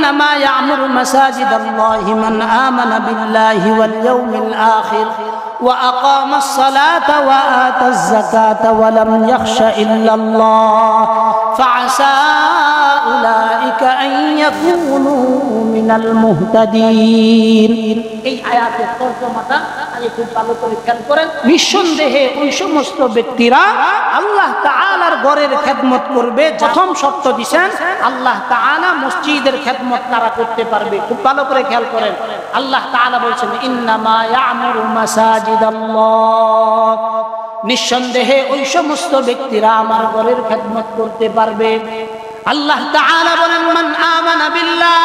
ইন্নামা ইয়ামুরু মাসাজিদাল্লাহি মান আমানা বিল্লাহি ওয়াল ইয়াউমিল আখির ওয়া আকামাস সালাতা ওয়া আতাজ যাকাতা ওয়া লাম ইয়াখশা ইল্লাল্লাহ ফাআসা উলাইকা আন ইয়াকুনু মিনাল মুহতাদিন। এই আয়াতের তরজমাটা আগে খুব ভালো করে খেয়াল করেন। নিঃসন্দেহে ওই সমস্ত ব্যক্তিরা আল্লাহ তাআলার ঘরের খেদমত করবে। প্রথম শর্ত দিবেন আল্লাহ তাআলা মসজিদের খেদমত তারা করতে পারবে। খুব ভালো করে খেয়াল করেন। আল্লাহ তাআলা বলেছেন ইন্নামা ইয়ামুরু মাসাজিদাল্লাহ, নিঃসন্দেহে ওই সমস্ত ব্যক্তিরা আমার ঘরের খেদমত করতে পারবে। আল্লাহ তাআলা বলেন মান আমানা বিল্লাহ,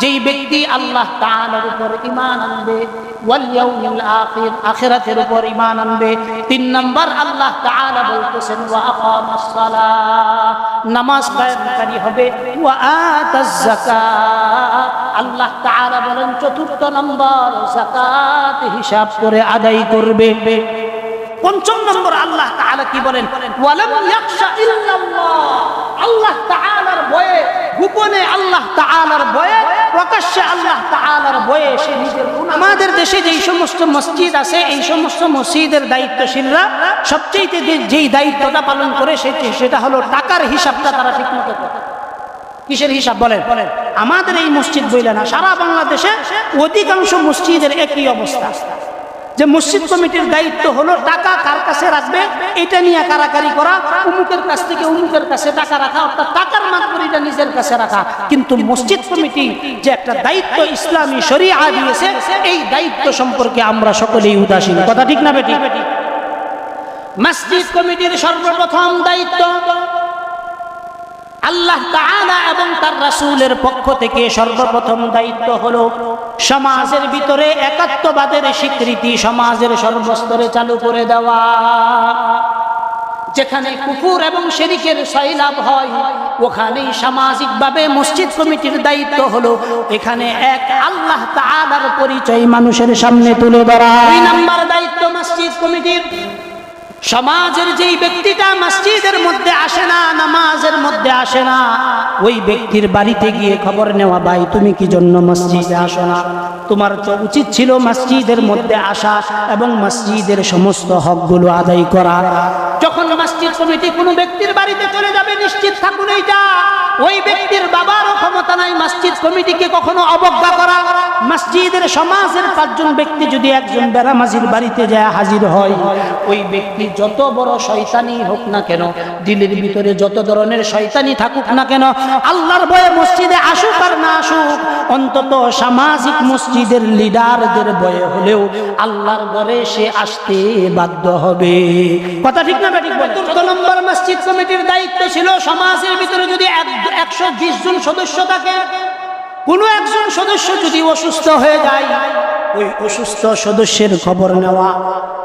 যেই ব্যক্তি আল্লাহ তাআলার উপর ঈমান আনবে, ওয়াল ইয়াউমিল আখির, আখিরাতের উপর ঈমান আনবে। 3 নাম্বার আল্লাহ তাআলা বলতেছেন ওয়া আকামাস সালাহ, নামাজ কায়েমকারী হবে, ওয়া আতাজ যাকাত, আল্লাহ তাআলা বলেন 4th নাম্বার যাকাত হিসাব করে আদায় করবে। 5 নম্বর আল্লাহ তাআলা কি বলেন ওয়ালাম ইয়াখশা ইল্লাল্লাহ, আল্লাহ তাআলার ভয়ে, গোপনে আল্লাহ তাআলার ভয়ে, প্রকাশ্যে আল্লাহ তাআলার ভয়ে সে নিজের গুনাহ। আমাদের দেশে যেই সমস্ত মসজিদ আছে এই সমস্ত মসজিদের দায়িত্বশীলরা সবচেয়ে যেই দায়িত্বটা পালন করে সেটা হলো টাকার হিসাবটা তারা ঠিকমতো করে। কিসের হিসাব বলেন? আমাদের এই মসজিদ বইলে না, সারা বাংলাদেশে অধিকাংশ মসজিদের একই অবস্থা, যে মসজিদ কমিটির দায়িত্ব হলো টাকা কার কাছে রাখবে এটা নিয়ে কারাকারি করা, অমুকের কাছ থেকে অমুকের কাছে টাকা রাখা, অর্থাৎ টাকার মাতবরিটা নিজের কাছে রাখা। কিন্তু মসজিদ কমিটি যে একটা দায়িত্ব ইসলামী শরিয়া দিয়েছে, এই দায়িত্ব সম্পর্কে আমরা সকলেই উদাসীন। কথা ঠিক না বেটি? মসজিদ কমিটির সর্বপ্রথম দায়িত্ব আল্লাহ তাআলা এবং তার রাসূলের পক্ষ থেকে সর্বপ্রথম দায়িত্ব হলো সমাজের ভিতরে একাত্মবাদের স্বীকৃতি সমাজের সর্বস্তরে চালু করে দেওয়া। যেখানে কুফর এবং শিরকের সয়লাব হয় ওখানেই সামাজিকভাবে মসজিদ কমিটির দায়িত্ব হলো এখানে এক আল্লাহ তাআলার পরিচয় মানুষের সামনে তুলে ধরা। 2 নাম্বার দায়িত্ব মসজিদ কমিটির, সমাজের যেই ব্যক্তিটা মসজিদের মধ্যে আসে না, নামাজের মধ্যে আসে না, ওই ব্যক্তির বাড়িতে গিয়ে খবর নেওয়া, ভাই তুমি কি জন্য মসজিদে আসো না? তোমার তো উচিত ছিল মসজিদের মধ্যে আসা এবং মসজিদের সমস্ত হকগুলো আদায় করা। যখন মসজিদ কমিটি কোনো ব্যক্তির বাড়িতে চলে যাবে, নিশ্চিত থাকুন এইটা ওই ব্যক্তির বাবারও ক্ষমতা নাই মসজিদ কমিটিকে কখনো অবজ্ঞা করা। মসজিদের সমাজের 5 জন ব্যক্তি যদি একজন বেরামাজির বাড়িতে যায় হাজির হয়, ওই ব্যক্তি যত বড় শয়তানি হোক না কেন, দিলের ভিতরে যত ধরনের শয়তানি থাকুক না কেন, আল্লাহর ভয়ে মসজিদে আসুক আর না আসুক, অন্তত সামাজিক মসজিদের লিডারদের ভয়ে হলেও আল্লাহর ঘরে সে আসতে বাধ্য হবে। কথা ঠিক না বেঠিক? 4 নম্বর মসজিদ কমিটির দায়িত্ব ছিল সমাজের ভিতরে যদি 120 জন সদস্য থাকে, কোনো একজন সদস্য যদি অসুস্থ হয়ে যায়, ওই অসুস্থ সদস্যের খবর নেওয়া।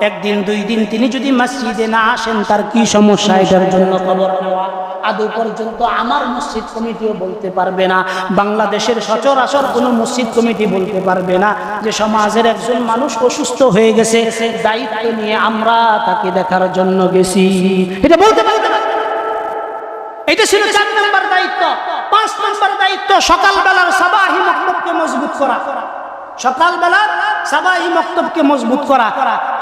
1 দিন 2 দিন তিনি যদি মসজিদে না আসেন তার কি সমস্যা এটার জন্য খবর নেওয়া। আদৌ পর্যন্ত আমার মসজিদ কমিটিও বলতে পারবে না, বাংলাদেশের সচরাচর কোনো মসজিদ কমিটি বলতে পারবে না যে সমাজের একজন মানুষ অসুস্থ হয়ে গেছে, দায়িত্ব নিয়ে আমরা তাকে দেখার জন্য গেছি, এটা বলতে পারবে না। এটা ছিল 4 নম্বর দায়িত্ব। 5 নম্বর দায়িত্ব সকালবেলার সাবাহি মক্তবকে মজবুত করা। সকালবেলার সাবাহি মক্তবকে মজবুত করা।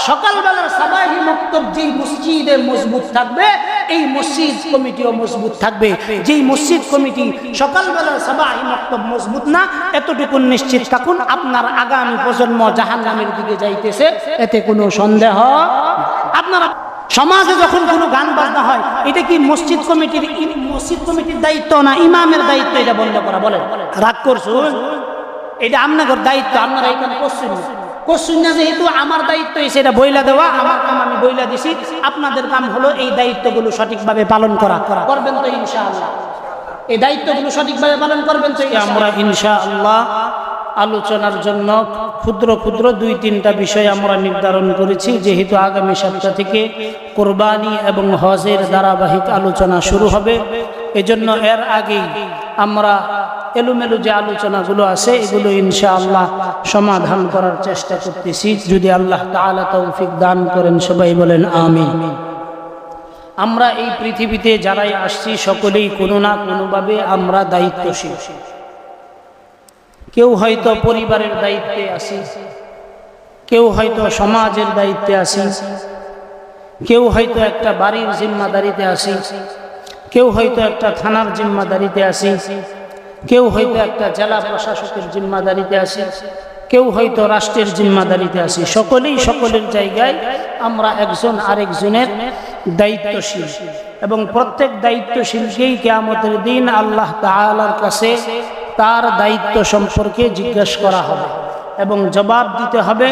সকালবেলার সাবাহি মক্তব যেই মসজিদে মজবুত থাকবে, এই মসজিদ কমিটিও মজবুত থাকবে। যেই মসজিদ কমিটি সকালবেলার সাবাহি মক্তব মজবুত না, এতটুকু নিশ্চিত থাকুন আপনার আগামী প্রজন্ম জাহান্নামের দিকে যাইতেছে, এতে কোনো সন্দেহ। আপনারা সমাজে যখন কোনো গান বাজনা হয়, এটা কি মসজিদ কমিটির দায়িত্ব না ইমামের দায়িত্ব? এটা বন্ধ করা। বলেন, রাগ করছো? এটা আপনাদের দায়িত্ব, আপনারা এখানে কোশ্চেন না, যেহেতু আমার দায়িত্ব সেটা বইলা দেওয়া, আমার কাম আমি বইলা দিছি, আপনাদের কাম হলো এই দায়িত্বগুলো সঠিকভাবে পালন করা। করবেন তো ইনশাআল্লাহ? এই দায়িত্বগুলো সঠিকভাবে পালন করবেন তো? আমরা ইনশাআল্লাহ আলোচনার জন্য ক্ষুদ্র ক্ষুদ্র 2-3টা বিষয় আমরা নির্ধারণ করেছি। যেহেতু আগামী সপ্তাহ থেকে কোরবানি এবং হজের ধারাবাহিক আলোচনা শুরু হবে, এজন্য এর আগেই আমরা এলোমেলো যে আলোচনাগুলো আছে এগুলো ইনশাআল্লাহ সমাধান করার চেষ্টা করতেছি, যদি আল্লাহ তাআলা তৌফিক দান করেন। সবাই বলেন আমিন। আমরা এই পৃথিবীতে যারাই আসছি সকলেই কোনো না কোনোভাবে আমরা দায়িত্বশীল। কেউ হয়তো পরিবারের দায়িত্বে আছি, কেউ হয়তো সমাজের দায়িত্বে আছি, কেউ হয়তো একটা বাড়ির জিম্মাদারিতে আছি, কেউ হয়তো একটা থানার জিম্মাদারিতে আছি, কেউ হয়তো একটা জেলা প্রশাসকের জিম্মাদারিতে আছি, কেউ হয়তো রাষ্ট্রের জিম্মাদারিতে আছি। সকলেই সকলের জায়গায় আমরা একজন আরেকজনের দায়িত্বশীল, এবং প্রত্যেক দায়িত্বশীলকেই কিয়ামতের দিন আল্লাহ তাআলার কাছে তার দায়িত্ব সম্পর্কে জিজ্ঞাসা করা হবে এবং জবাব দিতে হবে।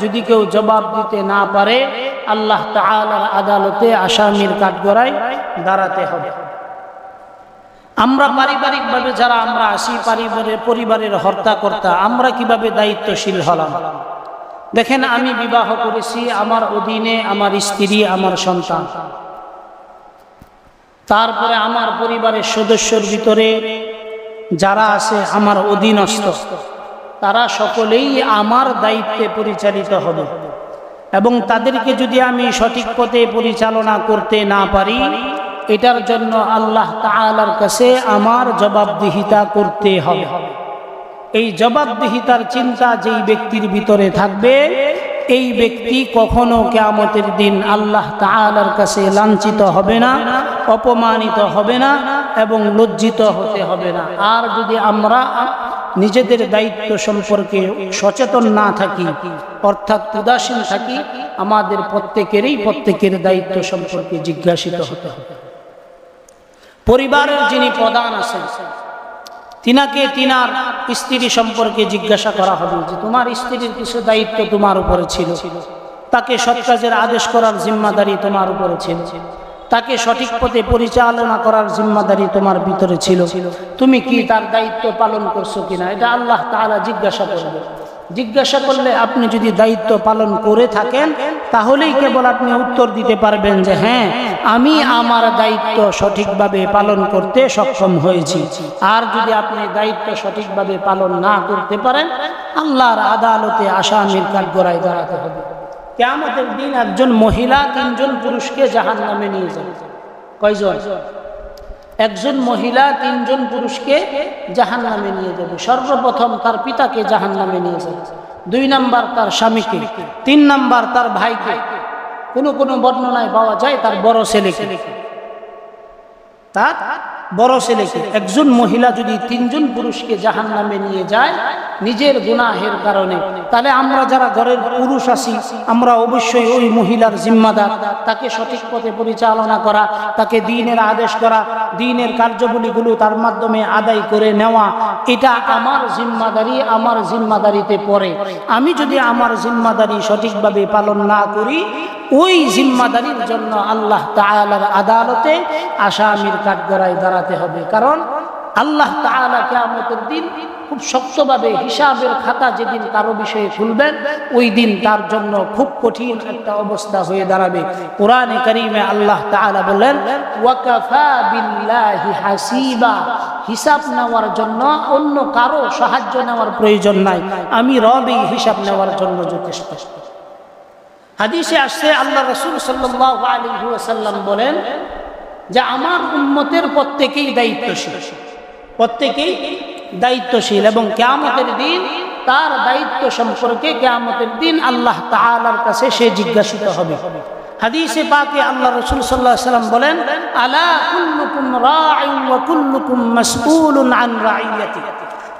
যদি কেউ জবাব দিতে না পারে, আল্লাহ তাআলার আদালতে আসামির কাঠগড়ায় দাঁড়াতে হবে। আমরা পারিবারিকভাবে যারা আমরা আসি, পরিবারের হর্তাকর্তা, আমরা কিভাবে দায়িত্বশীল হলাম? দেখেন, আমি বিবাহ করেছি, আমার অধীনে আমার স্ত্রী, আমার সন্তান। তারপরে আমার পরিবারের সদস্যর ভিতরে যারা আছে আমার অধীনস্থ, তারা সকলেই আমার দায়িত্বে পরিচালিত হবে, এবং তাদেরকে যদি আমি সঠিক পথে পরিচালনা করতে না পারি, এটার জন্য আল্লাহ তাআলার কাছে আমার জবাবদিহিতা করতে হবে। এই জবাবদিহিতার চিন্তা যেই ব্যক্তির ভিতরে থাকবে, এই ব্যক্তি কখনো কিয়ামতের দিন আল্লাহ তাআলার কাছে লাঞ্ছিত হবে না, অপমানিত হবে না, এবং লজ্জিত হতে হবে না। আর যদি আমরা নিজেদের দায়িত্ব সম্পর্কে সচেতন না থাকি, অর্থাৎ উদাসীন থাকি, আমাদের প্রত্যেকের দায়িত্ব সম্পর্কে জিজ্ঞাসিত হতে হবে। পরিবারের যিনি প্রধান আছেন, তিনাকে তিনার স্ত্রী সম্পর্কে জিজ্ঞাসা করা হবে যে তোমার স্ত্রীর কিছু দায়িত্ব তোমার উপরে ছিল, তাকে সৎ কাজের আদেশ করার জিম্মাদারি তোমার উপরে ছিল, তাকে সঠিক পথে পরিচালনা করার জিম্মাদারি তোমার ভিতরে ছিল, তুমি কি তার দায়িত্ব পালন করছো কিনা, এটা আল্লাহ তাআলা জিজ্ঞাসা করবে। জিজ্ঞাসা করলে আপনি যদি দায়িত্ব পালন করে থাকেন, তাহলেই কেবল আপনি উত্তর দিতে পারবেন যে হ্যাঁ, আমি আমার দায়িত্ব সঠিকভাবে পালন করতে সক্ষম হয়েছি। আর যদি আপনি দায়িত্ব সঠিকভাবে পালন না করতে পারেন, আল্লাহর আদালতে আসামির কাঠগড়ায় দাঁড়াতে হবে। কিয়ামতের দিন একজন মহিলা 3 জন পুরুষকে জাহান্নামে নিয়ে যাবে। কয়জন? একজন মহিলা 3 জন পুরুষকে জাহান্নামে নিয়ে যাবে। সর্বপ্রথম তার পিতাকে জাহান্নামে নিয়ে যাবে, 2 নাম্বার তার স্বামীকে, 3 নাম্বার তার ভাইকে, কোনো বর্ণনায় পাওয়া যায় তার বড় ছেলেকে। একজন মহিলা যদি 3 জন পুরুষকে জাহান্নামে নিয়ে যায় নিজের গুনাহের কারণে, তাহলে আমরা যারা ঘরের পুরুষ আছি, আমরা অবশ্যই ওই মহিলার জিম্মাদার। তাকে সঠিক পথে পরিচালনা করা, তাকে দ্বীনের আদেশ করা, দ্বীনের কার্যাবলীগুলো তার মাধ্যমে আদায় করে নেওয়া, এটা আমার জিম্মাদারি, আমার জিম্মাদারিতে পড়ে। আমি যদি আমার জিম্মাদারি সঠিকভাবে পালন না করি, ওই জিম্মাদারির জন্য আল্লাহ তাআলার আদালতে আসামির কাঠগড়ায় দাঁড়াতে হবে। কারণ আল্লাহ তাআলা কিয়ামতের দিন খুব শক্তভাবে হিসাবের খাতা যেদিন কারো বিষয়ে খুলবেন, ওই দিন তার জন্য খুব কঠিন একটা অবস্থা হয়ে দাঁড়াবে। কোরআনে কারীমে আল্লাহ তাআলা বলেন, ওয়াকাফা বিল্লাহি হাসিবা, হিসাব নেওয়ার জন্য অন্য কারো সাহায্য নেওয়ার প্রয়োজন নাই, আমি রবই হিসাব নেওয়ার জন্য যথেষ্ট। হাদিসে আসছে, আল্লাহ রাসূল সাল্লাল্লাহু আলাইহি ওয়াসাল্লাম বলেন যে আমার উম্মতের প্রত্যেকেই দায়িত্বশীল, এবং কিয়ামতের দিন তার দায়িত্ব সম্পর্কে কিয়ামতের দিন আল্লাহ তাআলার কাছে সে জিজ্ঞাসিত হবে। হাদিসে পাকে আল্লাহ রাসূল সাল্লাল্লাহু আলাইহি ওয়াসাল্লাম বলেন, আলা কুল্লুকুম রাঈন ওয়া কুল্লুকুম মাসউলুন আন রাঈয়াতি।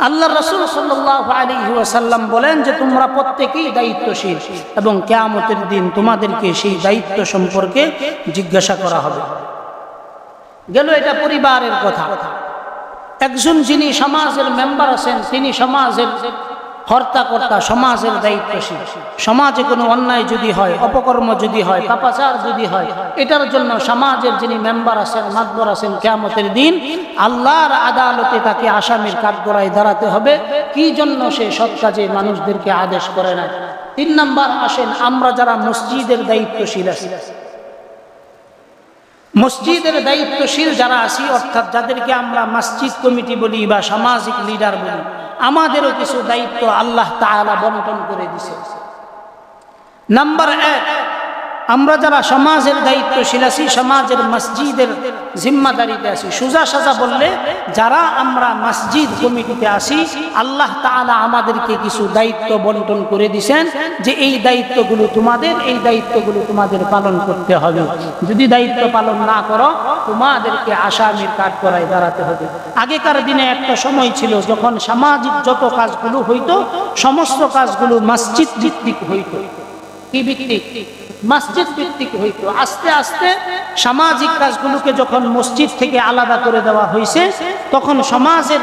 আল্লাহ রাসূল সাল্লাল্লাহু আলাইহি ওয়াসাল্লাম বলেন যে তোমরা প্রত্যেকেই দায়িত্বশীল, এবং কিয়ামতের দিন তোমাদেরকে সেই দায়িত্ব সম্পর্কে জিজ্ঞাসা করা হবে। গেল এটা পরিবারের কথা। একজন যিনি সমাজের মেম্বার আছেন, তিনি সমাজের হর্তাকর্তা, সমাজের দায়িত্বশীল। সমাজে কোনো অন্যায় যদি হয়, অপকর্ম যদি হয়, পাপাচার যদি হয়, এটার জন্য সমাজের যিনি মেম্বার আছেন, মাতবর আছেন, কিয়ামতের দিন আল্লাহর আদালতে তাকে আসামির কাঠগড়ায় দাঁড়াতে হবে। কি জন্য সে সৎ কাজে মানুষদেরকে আদেশ করে না। 3 নাম্বার আসেন, আমরা যারা মসজিদের দায়িত্বশীল আছি, মসজিদের দায়িত্বশীল যারা আছি, অর্থাৎ যাদেরকে আমরা মসজিদ কমিটি বলি বা সামাজিক লিডার বলি, আমাদেরও কিছু দায়িত্ব আল্লাহ তাআলা বন্টন করে দিয়েছে। নাম্বার 1, আমরা যারা সমাজের দায়িত্বশীল আছি, সমাজের মসজিদের জিম্মাদারিতে আছি, সোজা সাজা বললে যারা আমরা মসজিদ কমিটিতে আছি, আল্লাহ তাআলা আমাদেরকে কিছু দায়িত্ব বন্টন করে দিয়েছেন যে এই দায়িত্বগুলো তোমাদের, এই দায়িত্বগুলো তোমাদের পালন করতে হবে। যদি দায়িত্ব পালন না করো তোমাদেরকে আসামির কাঠগড়ায় দাঁড়াতে হবে। আগেকার দিনে একটা সময় ছিল যখন সামাজিক যত কাজগুলো হইতো সমস্ত কাজগুলো মসজিদ ভিত্তিক হইতো। কি ভিত্তিক? মসজিদ ভিত্তিক হইতো। আস্তে আস্তে সামাজিক কাজগুলোকে যখন মসজিদ থেকে আলাদা করে দেওয়া হয়েছে, তখন সমাজের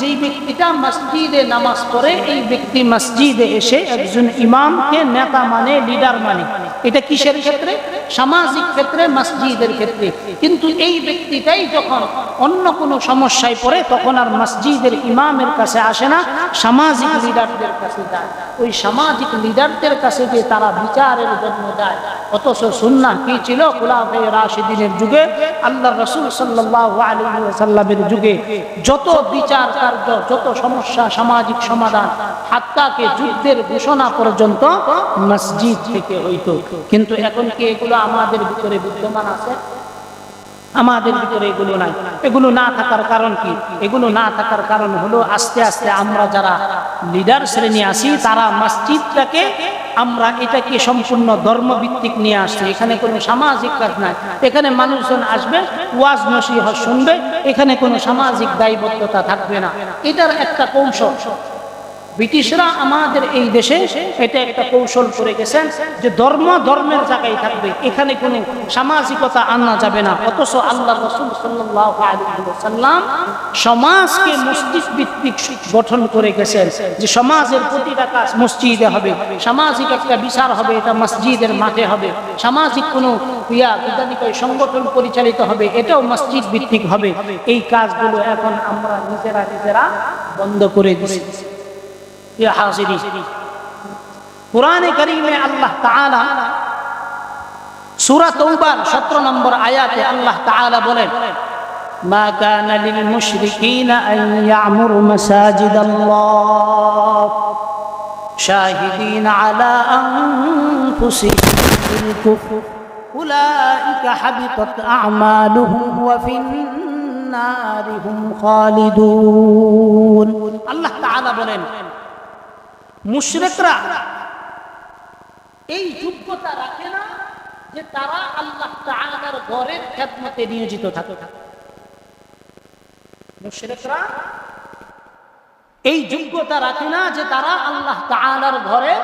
যেই ব্যক্তিটা মসজিদে নামাজ পড়ে, এই ব্যক্তি মসজিদে এসে একজন ইমামকে নেতা মানে, লিডার মানে। এটা কিসের ক্ষেত্রে? সামাজিক ক্ষেত্রে, মসজিদের ক্ষেত্রে। কিন্তু এই ব্যক্তিটাই যখন অন্য কোনো সমস্যায় পড়ে তখন আর মসজিদের ইমামের কাছে আসে না, সামাজিক লিডারদের কাছে যায়। ওই সামাজিক লিডারদের কাছে যে তারা বিচারের জন্য যায়। অথচ সুন্নাহ কি ছিল? খুলাফায়ে রাশিদিনের যুগে, আল্লাহর রাসূল সাল্লাল্লাহু আলাইহি ওয়াসাল্লামের যুগে যত বিচার কার্য, যত সমস্যা, সামাজিক সমাধান, হাত্তাকে যুদ্ধের ঘোষণা পর্যন্ত মসজিদ থেকে হইতো। কিন্তু এখন কি এগুলো আমাদের ভিতরে বিদ্যমান আছে? আমাদের ভিতরে এগুলো নাই। এগুলো না থাকার কারণ কি? এগুলো না থাকার কারণ হলো আস্তে আস্তে আমরা যারা লিডার শ্রেণী আছি তারা মসজিদটাকে আমরা এটাকে সম্পূর্ণ ধর্মভিত্তিক নিয়ে আসছি। এখানে কোনো সামাজিক কাজ নাই। এখানে মানুষজন আসবে, ওয়াজ নসিহত শুনবে, এখানে কোনো সামাজিক দায়বদ্ধতা থাকবে না। এটার একটা কৌশল ব্রিটিশরা আমাদের এই দেশে এটা একটা কৌশল করে গেছেন যে ধর্ম ধর্মের জায়গায় থাকবে, এখানে কোনো সামাজিকতা আনা যাবে না। অথচ আল্লাহ রাসূল সাল্লাল্লাহু আলাইহি ওয়াসাল্লাম সমাজকে মসজিদ ভিত্তিক গঠন করে গেছেন যে সমাজের প্রতিটা কাজ মসজিদে হবে, সামাজিক একটা বিচার হবে এটা মসজিদের মাঠে হবে, সামাজিক কোনো ক্রিয়া বিধানিক সংগঠন পরিচালিত হবে এটাও মসজিদ ভিত্তিক হবে। এই কাজগুলো এখন আমরা নিজেরা বন্ধ করে দিয়েছি। কুরআনে কারীমে আল্লাহ তাআলা সূরা তাওবার 17 নম্বর আয়াতে আল্লাহ তাআলা বলেন, মা কানা লিল মুশরিকিনা আন ইয়ামুরু মাসাজিদাল্লাহ শাহিদিন আলা আনফুসিহিম বিল কুফর উলাইকা হাবিতাত আ'মালুহুম ওয়া ফিন নারি হুম খালিদুন। আল্লাহ তাআলা বলেন মুশরিকরা এই যোগ্যতা রাখে না যে তারা আল্লাহ তাআলার ঘরের খেদমতে নিয়োজিত থাকে। মুশরিকরা এই যোগ্যতা রাখে না যে তারা আল্লাহ তাআলার ঘরে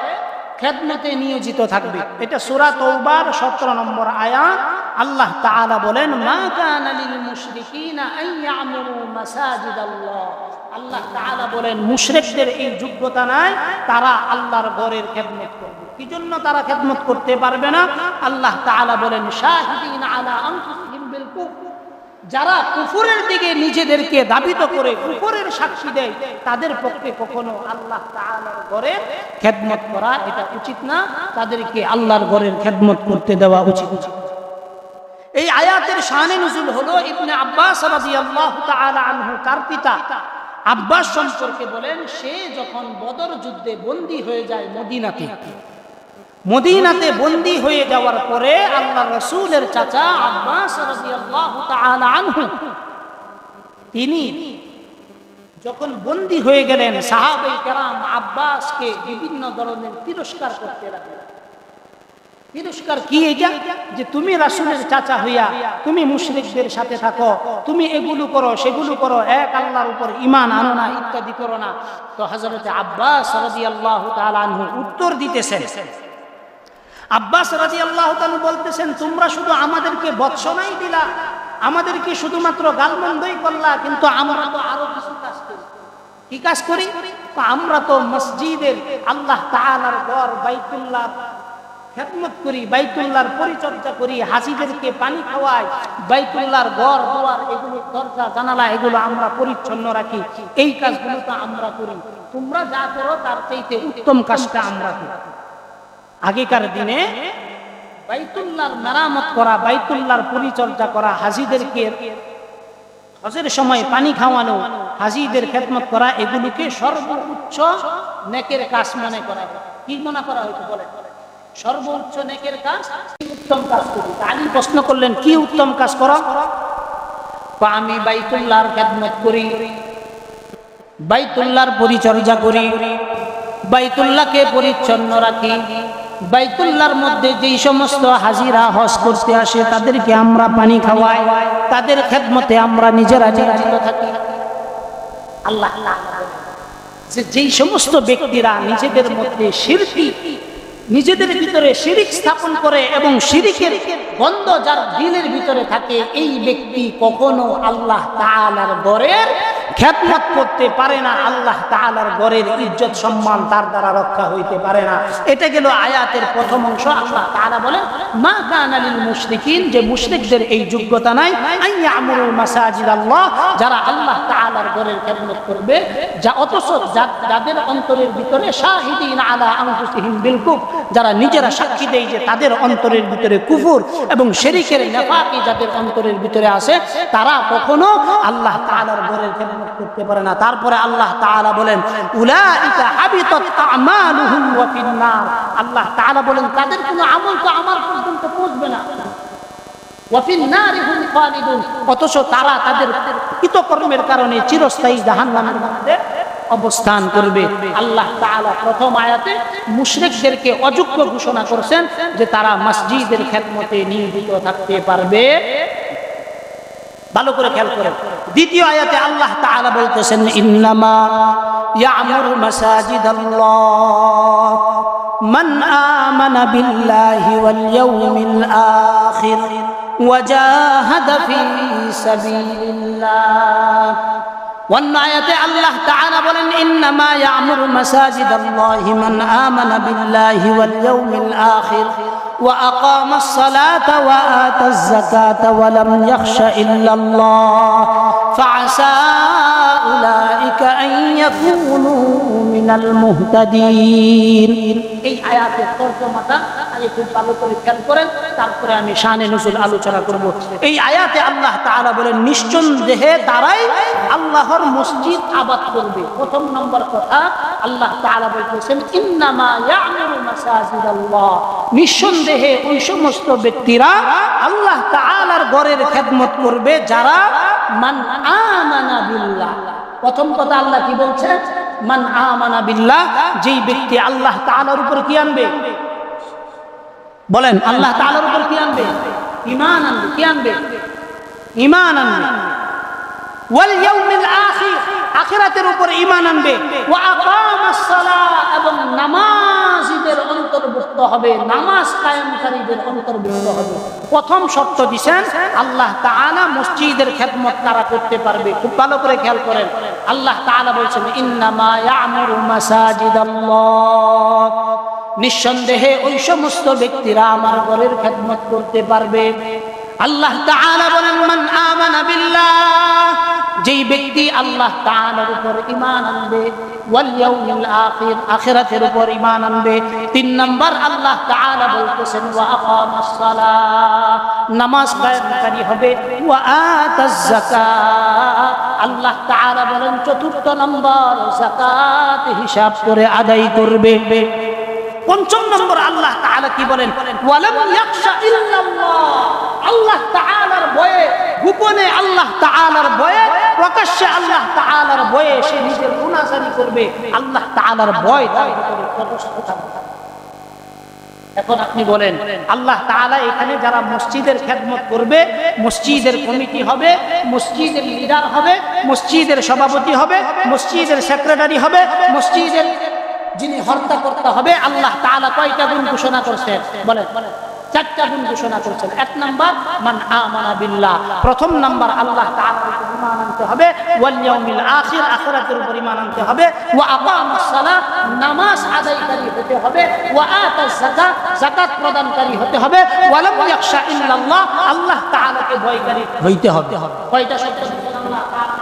খেদমতে নিয়োজিত থাকবে। এটা সূরা তাওবার 17 নম্বর আয়াত। আল্লাহ তাআলা বলেন, মা কানা লিল মুশরিকিনা আন ইয়ামুরু মাসাজিদাল্লাহ। আল্লাহ তাআলা বলেন মুশরিকদের এই যোগ্যতা নাই তারা আল্লাহর ঘরের খেদমত করবে। কি জন্য তারা খেদমত করতে পারবে না? আল্লাহ তাআলা বলেন, শাহিদিন আলা আনফুসিহিম বিল কুফর। যারা কুফরের দিকে নিজেদেরকে দাবিত করে কুফরের সাক্ষী দেয় তাদের পক্ষে কখনো আল্লাহ তাআলার ঘরের খেদমত করা এটা উচিত না। তাদেরকে আল্লাহর ঘরের খেদমত করতে দেওয়া উচিত। এই আয়াতের শানে নুজুল হলো ইবনে আব্বাস রাদিয়াল্লাহু তাআলা আনহু, তার পিতা আব্বাস সম্পর্কে বলেন, সে যখন বদর যুদ্ধে বন্দী হয়ে যায় মদিনাতে বন্দী হয়ে যাওয়ার পরে আল্লাহ রাসূলের চাচা আব্বাস রাদিয়াল্লাহু তাআলা আনহু তিনি যখন বন্দী হয়ে গেলেন, সাহাবায়ে কেরাম আব্বাসকে বিভিন্ন ধরনের তিরস্কার করতে লাগলেন। তিরস্কার কি? এটা যে তুমি রাসূলের চাচা হইয়া তুমি মুশরিকদের সাথে থাকো, তুমি এগুলো করো সেগুলো করো, এক আল্লাহর উপর ঈমান আনো না, ইত্যাদি করো না। তো হযরত আব্বাস রাদিয়াল্লাহু তাআলা আনহু উত্তর দিতেছেন। আব্বাস রাদিয়াল্লাহু তাআলা বলতেছেন, তোমরা শুধু আমাদেরকে বৎসনাই দিলা, আমাদেরকে শুধুমাত্র গালমন্দই করলা, কিন্তু আমরা তো আরো কিছু কাজ করি। কি কাজ করি? আমরা তো মসজিদের আল্লাহ তাআলার ঘর বাইতুল্লাহ খেদমত করি, বাইতুল্লাহর পরিচর্যা করি, হাজীদেরকে পানি খাওয়াই, বাইতুল্লাহর ঘর দুয়ার এগুলো দরজা জানালা এগুলো আমরা পরিচ্ছন্ন রাখি। এই কাজগুলো তো আমরা করি, তোমরা যা করো তার চাইতে উত্তম কাজটা আমরা করি। আগেকার দিনে বাইতুল্লাহর মেরামত করা, বাইতুল্লাহর পরিচর্যা করা, হাজীদেরকে হজের সময় পানি খাওয়ানো, হাজীদের খেদমত করা, এগুলোকে সর্বোচ্চ নেকের কাজ মনে করা। কি মনে করা হয়তো বলে? সর্বোচ্চ নেকের কাজ উত্তম কাজ করি। আলী প্রশ্ন করলেন, কি উত্তম কাজ করো? আমি বাইতুল্লাহর খেদমত করি, বাইতুল্লাহর পরিচর্যা করি, বাইতুল্লাহকে পরিচ্ছন্ন রাখি, বাইতুল্লাহর মধ্যে যেই সমস্ত হাজিরা হজ করতে আসে তাদেরকে আমরা পানি খাওয়াই, তাদের খেদমতে আমরা নিজেরা নিয়োজিত থাকি। আল্লাহ যে যেই সমস্ত ব্যক্তিরা নিজেদের মধ্যে শিরকি, নিজেদের ভিতরে শিরিক স্থাপন করে এবং শিরিকের গন্ধ যার দিলের ভিতরে থাকে, এই ব্যক্তি কখনো আল্লাহ তাআলার ঘরের খেদমত করতে পারে না, আল্লাহ তাআলার ঘরের ইজ্জত সম্মান তার দ্বারা রক্ষা হইতে পারে না। এটা গেল আয়াতের প্রথম অংশ। আল্লাহ তাআলা বলেন, মা কানা লিল মুশরিকিন, যে মুশরিকদের এই যোগ্যতা নাই, আইয়ামুরুল মাসাজিদ আল্লাহ, যারা আল্লাহ তাআলার ঘরের খেদমত করবে, যা অথচ যাদের অন্তরের ভিতরে শাহিদিন আলা আনফুসিহিম বিল কুফর, যারা নিজেরা সাক্ষী দেয় যে তাদের অন্তরের ভিতরে কুফর এবং শিরকের নেফাকি যাদের অন্তরের ভিতরে আছে, তারা কখনো আল্লাহ তাআলার ঘরের খেদমত করতে পারে না। তারপরে আল্লাহ তাআলা বলেন, উলাইকা হাবিতাত আমালুহুম ওয়া ফিন্নার, আল্লাহ তাআলা বলেন তাদের কোনো আমল তো আমার পর্যন্ত পৌঁছবে না, ওয়া ফিন্নারি হুম খালিদুন, অথচ তারা তাদের কৃতকর্মের কারণে চিরস্থায়ী জাহান্নামের মধ্যে অবস্থান করবে। আল্লাহ তাআলা প্রথম আয়াতে মুশরিকদেরকে অযোগ্য ঘোষণা করেছেন যে তারা মসজিদের খেদমতে নিয়োজিত থাকতে পারবে। ভালো করে খেয়াল করেন, দ্বিতীয় আয়াতে আল্লাহ তাআলা বলতেছেন, ইন্নামা ইয়ামুরু মাসাজিদাল্লাহ মান আমানা বিল্লাহি ওয়াল ইয়াউমিল আখির ওয়া জাহাদা ফি সাবিলিল্লাহ। অন্য আয়াতে আল্লাহ তাআলা বলেন, ইন্নামা ইয়ামুরু মাসাজিদাল্লাহি মান আমানা বিল্লাহি ওয়াল ইয়াউমিল আখির ওয়া আকামাস সালাতা ওয়া আতাজ যাকাতা ওয়া লাম ইয়াখশা ইল্লাল্লাহ ফাআসা উলাইকা আন ইয়াকুনু মিনাল মুহতাদিন। এই আয়াতের তরজমাটা আগে খুব ভালো করে খেয়াল করেন, তারপরে আমি শানে নুজুল আলোচনা করব। এই আয়াতে আল্লাহ তাআলা বলেন, নিঃসন্দেহে তারাই আল্লাহর মসজিদ আবাদ করবে। প্রথম নম্বর কথা আল্লাহ তাআলা বলতেছেন, ইন্নামা ইয়ামুরু মাসাজিদাল্লাহ, নিঃসন্দেহে ওই সমস্ত ব্যক্তিরা আল্লাহ তাআলার ঘরের খেদমত করবে যারা মান আমানা বিল্লাহ। প্রথম কথা আল্লাহ কি বলছেন? মান আমানা বিল্লাহ, যেই ব্যক্তি আল্লাহ তাআলার উপর কি আনবে? বলেন, আল্লাহ তাআলার উপর কি আনবে? ঈমান আনবে। কি আনবে? ঈমান আনবে। ওয়াল ইয়াউমিল আখির, আখিরাতের উপর ঈমান আনবে। ওয়া আকামাস সালাহ, এবং নামাজীদের অন্তর্ভুক্ত হবে, নামাজ কায়েমকারীদের অন্তর্ভুক্ত হবে। প্রথম শর্ত দিবেন আল্লাহ তাআলা মসজিদের খেদমত তারা করতে পারবে। খুব ভালো করে খেয়াল করেন, আল্লাহ তাআলা বলেছেন, ইন্নামা ইয়ামুরু মাসাজিদাল্লাহ, নিঃসন্দেহে ওই সমস্ত ব্যক্তিরা আমার ঘরের খেদমত করতে পারবে। আল্লাহ তাআলা বলেন, মান আমানা বিল্লাহ, যেই ব্যক্তি আল্লাহ তাআলার উপর ঈমান আনবে, ওয়াল ইয়াউমিল আখির, আখিরাতের উপর ঈমান আনবে। তিন নাম্বার আল্লাহ তাআলা বলতেছেন, ওয়া আকামাস সালাহ, নামাজ কায়েমকারী হবে। ওয়া আতাজ যাকাত, আল্লাহ তাআলা বলেন চতুর্থ নাম্বার যাকাত হিসাব করে আদায় করবে। পঞ্চম নম্বর আল্লাহ তাআলা কি বলেন? ওয়ালাম ইয়াখশা ইল্লাল্লাহ, আল্লাহ তাআলার ভয়ে, গোপনে আল্লাহ তাআলার ভয়ে, প্রকাশ্যে আল্লাহ তাআলার ভয়ে সে নিজের গুনাহগারি করবে। আল্লাহ তাআলার ভয় তার ভিতরে প্রতিষ্ঠিত থাকবে। এখন আপনি বলেন, আল্লাহ তাআলা এখানে যারা মসজিদের খেদমত করবে, মসজিদের কমিটি হবে, মসজিদের লিডার হবে, মসজিদের সভাপতি হবে, মসজিদের সেক্রেটারি হবে, মসজিদের যিনি হর্তা করতে হবে, আল্লাহ তাআলা কয়টা গুণ ঘোষণা করছেন? বলেন, চারটা গুণ ঘোষণা করছেন। এক নাম্বার মান আমানা বিল্লাহ, প্রথম নাম্বার আল্লাহ তাআলার উপর ঈমান আনতে হবে। ওয়াল ইয়াউমিল আখির, আখিরাতের উপর ঈমান আনতে হবে। ওয়া আকামাস সালাহ, নামাজ আদায়কারী হতে হবে। ওয়া আতাজ যাকাত, যাকাত প্রদানকারী হতে হবে। ওয়া লাম ইয়াখশা ইল্লাল্লাহ, আল্লাহ তাআলাকে ভয়কারী হইতে হবে। কয়টা শর্ত আল্লাহ তাআলা?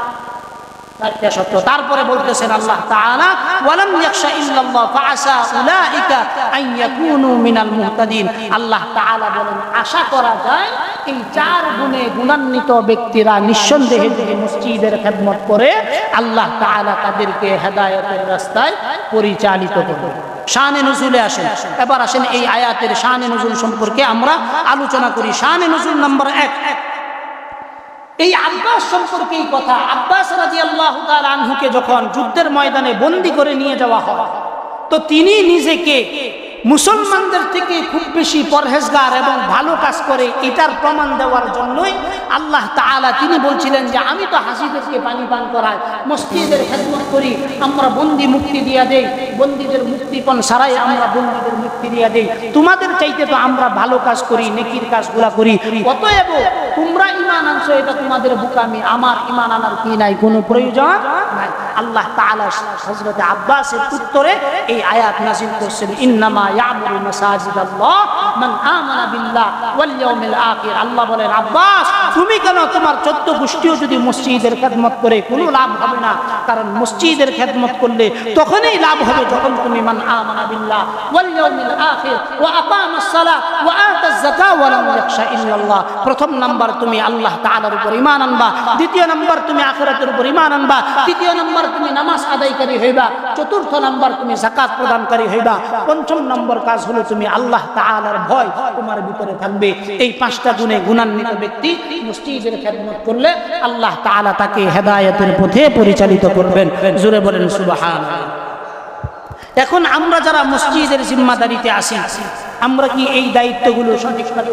চারটা শর্ত। তারপরে বলতেছেন আল্লাহ তাআলা, ওয়ালাম ইয়াখশা ইল্লাল্লাহ ফাআসা উলাইকা আন ইয়াকুনু মিনাল মুহতাদিন। আল্লাহ তাআলা বলেন, আশা করা যায় এই চার গুণে গুণান্বিত ব্যক্তিরা নিঃসন্দেহে যদি মসজিদের খেদমত করে, আল্লাহ তাআলা তাদেরকে হেদায়েতের রাস্তায় পরিচালিত করবে। শানে নুজুলে আসেন। এবার আসেন এই আয়াতের শানে নুজুল সম্পর্কে আমরা আলোচনা করি। শানে নুজুল নম্বর 1, এই আব্বাস সম্পর্কে এই কথা। আব্বাস রাদিয়াল্লাহু তাআলা আনহুকে যখন যুদ্ধের ময়দানে বন্দী করে নিয়ে যাওয়া হয়, তো তিনি নিজেকে মুসলমানদের থেকে খুব বেশি পরহেজগার এবং ভালো কাজ করে এটার প্রমাণ দেওয়ার জন্যই আল্লাহ তাআলা তিনি বলছিলেন যে আমি তো হাসিদেরকে পানি পান করাই, মসজিদের খেদমত করি, আমরা বন্দি মুক্তি দিয়া দেই, বন্দীদের মুক্তিপণ ছাড়াই আমরা বন্দীদের মুক্তি দিয়া দেই, তোমাদের চাইতে তো আমরা ভালো কাজ করি, নেকির কাজগুলা করি, অতএব তোমরা ঈমান আনছো এটা তোমাদের বোকামি, আমার ঈমান আনার কি নাই, কোনো প্রয়োজন নাই। আল্লাহ তাআলা হযরত আব্বাসের উত্তরে এই আয়াত নাযিল করেছেন, ইন্নামা ইয়ামুরু মাসাজিদাল্লাহ মান আমানা বিল্লাহ ওয়াল ইয়াউমিল আখির। আল্লাহ বলেন, আব্বাস তুমি কেন তোমার 14 গোষ্ঠীও যদি মসজিদের খেদমত করে কোনো লাভ হবে না, কারণ মসজিদের খেদমত করলে তখনই লাভ হবে যখন তুমি মান আমানা বিল্লাহ ওয়াল ইয়াউমিল আখির ওয়া আকামাস সালাহ ওয়া আতাজ যাকাত ওয়া লাম ইয়াখশা ইল্লাল্লাহ। প্রথম নাম্বার তুমি আল্লাহ তাআলার উপর ঈমান আনবা, দ্বিতীয় নাম্বার তুমি আখিরাতের উপর ঈমান আনবা, তৃতীয় নাম্বার তুমি নামাজ আদায়কারী হইবা, চতুর্থ নাম্বার তুমি যাকাত প্রদানকারী হইবা, পঞ্চম নম্বর কাজ হলো তুমি আল্লাহ তাআলার ভয় তোমার ভিতরে থাকবে। এই 5টা গুণে গুণান্বিত ব্যক্তি মসজিদের খেদমত করলে আল্লাহ তাআলা তাকে হেদায়েতের পথে পরিচালিত করবেন। জোরে বলেন সুবহানাল্লাহ। এখন আমরা যারা মসজিদের জিম্মাদারিতে আছি, আমরা কি এই দায়িত্বগুলো সঠিকভাবে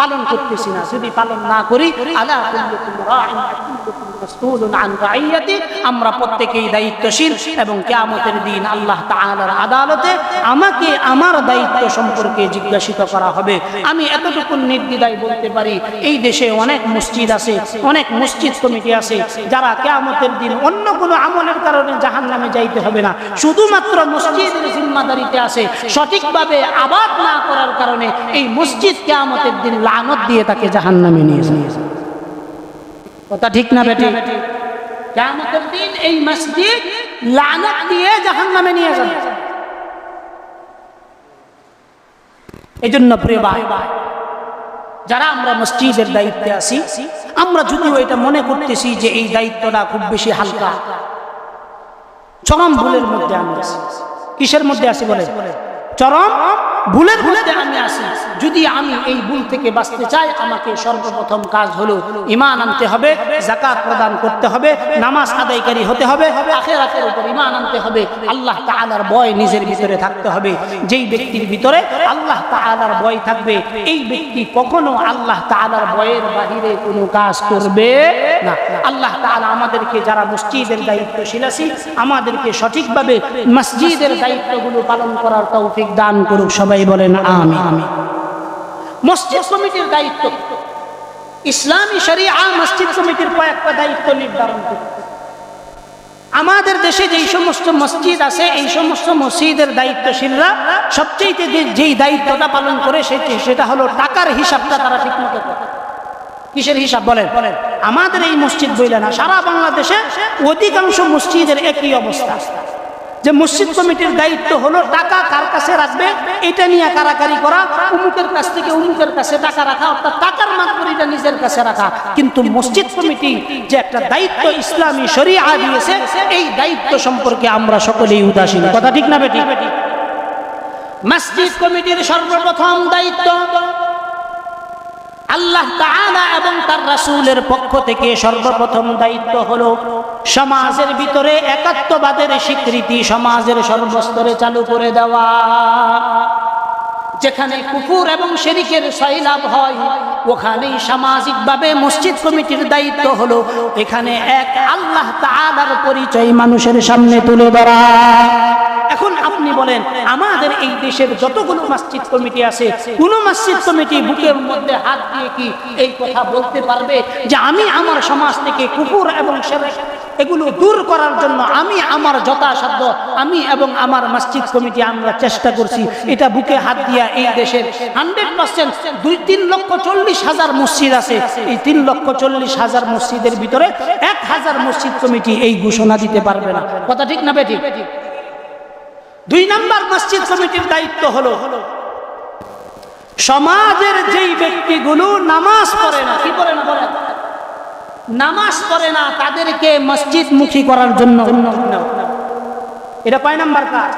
পালন করতেছি না? যদি পালন না করি, আলা কুল্লুকুম রাঈন ওয়া কুল্লুকুম মাসউলুন আন রাইয়াতি, আমরা প্রত্যেকেই দায়িত্বশীল এবং কিয়ামতের দিন আল্লাহ তাআলার আদালতে আমাকে আমার দায়িত্ব সম্পর্কে জিজ্ঞাসিত করা হবে। আমি এতটুকু নির্দ্বিধায় বলতে পারি, এই দেশে অনেক মসজিদ আছে, অনেক মসজিদ কমিটি আছে যারা কিয়ামতের দিন অন্য কোনো আমলের কারণে জাহান্নামে যাইতে হবে না, শুধুমাত্র মসজিদের জিম্মাদারিতে আছে, সঠিকভাবে আবাদ না করার কারণে এই মসজিদ কিয়ামতের দিন লানত দিয়ে তাকে জাহান্নামে নিয়ে যাবে। কথা ঠিক না বেটি? কিয়ামতের দিন এই মসজিদ লানত দিয়ে জাহান্নামে নিয়ে যাবে। এজন্য প্রিয় ভাই, যারা আমরা মসজিদের দায়িত্বে আছি, আমরা যদিও এটা মনে করতেছি যে এই দায়িত্বটা খুব বেশি হালকা, চরম ভুলের মধ্যে আমি আছি। কিসের মধ্যে আছি বলে? চরম ভুলের মধ্যে আমি আছি। যদি আমি এই ভুল থেকে বাঁচতে চাই, আমাকে সর্বপ্রথম কাজ হলো ঈমান আনতে হবে, যাকাত প্রদান করতে হবে, নামাজ আদায়কারী হতে হবে, আখিরাতের উপর ঈমান আনতে হবে, আল্লাহ তাআলার ভয় নিজের ভিতরে থাকতে হবে। যেই ব্যক্তির ভিতরে আল্লাহ তাআলার ভয় থাকবে, এই ব্যক্তি কখনো আল্লাহ তাআলার ভয়ের বাহিরে কোনো কাজ করবে না। আল্লাহ তাআলা আমাদেরকে যারা মসজিদের দায়িত্বশীল আছি, আমাদেরকে সঠিকভাবে মসজিদের দায়িত্বগুলো পালন করার তৌফিক দান করুক। সবাই বলেন আমিন। মসজিদ কমিটির দায়িত্ব, ইসলামী শরিয়া মসজিদ কমিটির কয়েকটা দায়িত্ব নির্ধারণ করে। আমাদের দেশে যেই সমস্ত মসজিদ আছে, এই সমস্ত মসজিদের দায়িত্বশীলরা সবচেয়ে যেই দায়িত্বটা পালন করে সেটা হলো টাকার হিসাবটা তারা ঠিকমতো করে। কিসের হিসাব বলেন? আমাদের এই মসজিদ বইলে না, সারা বাংলাদেশে অধিকাংশ মসজিদের একই অবস্থা, যে মসজিদ কমিটির দায়িত্ব হলো টাকা কার কাছে রাখবে এটা নিয়ে কারাকারি করা, উমুকের কাছ থেকে উমুকের কাছে টাকা রাখা, অর্থাৎ টাকার মাতবরিটা নিজের কাছে রাখা। কিন্তু মসজিদ কমিটি যে একটা দায়িত্ব ইসলামী শরিয়া দিয়েছে, এই দায়িত্ব সম্পর্কে আমরা সকলেই উদাসীন। কথা ঠিক না বেটি? মসজিদ কমিটির সর্বপ্রথম দায়িত্ব আল্লাহ তাআলা এবং তার রাসূলের পক্ষ থেকে সর্বপ্রথম দায়িত্ব হলো সমাজের ভিতরে একাত্মবাদের স্বীকৃতি সমাজের সর্বস্তরে চালু করে দেওয়া। যেখানে কুফর এবং শিরকের সয়লাব হয়, ওখানেই সামাজিকভাবে মসজিদ কমিটির দায়িত্ব হলো এখানে এক আল্লাহ তাআলার পরিচয় মানুষের সামনে তুলে ধরা। এখন আপনি বলেন, আমাদের এই দেশের যতগুলো মসজিদ কমিটি আছে, কোন মসজিদ কমিটি বুকের মধ্যে হাত দিয়ে কি এই কথা বলতে পারবে যে আমি আমার সমাজ থেকে কুফর এবং শিরক এগুলো দূর করার জন্য আমি আমার যথাসাধ্য, আমি এবং আমার মসজিদ কমিটি আমরা চেষ্টা করছি? এটা বুকে হাত দিয়া এই দেশের 100% 3,40,000 মসজিদ আছে, এই 3,40,000 মসজিদের ভিতরে 1,000 মসজিদ কমিটি এই ঘোষণা দিতে পারবে না। কথা ঠিক না বেঠিক? 2 নম্বর মসজিদ কমিটির দায়িত্ব হলো সমাজের যেই ব্যক্তিগুলো নামাজ পড়ে না, কি পড়ে না, বলে নামাজ পড়ে না, তাদেরকে মসজিদ মুখী করার জন্য এটা কয় নাম্বার কাজ?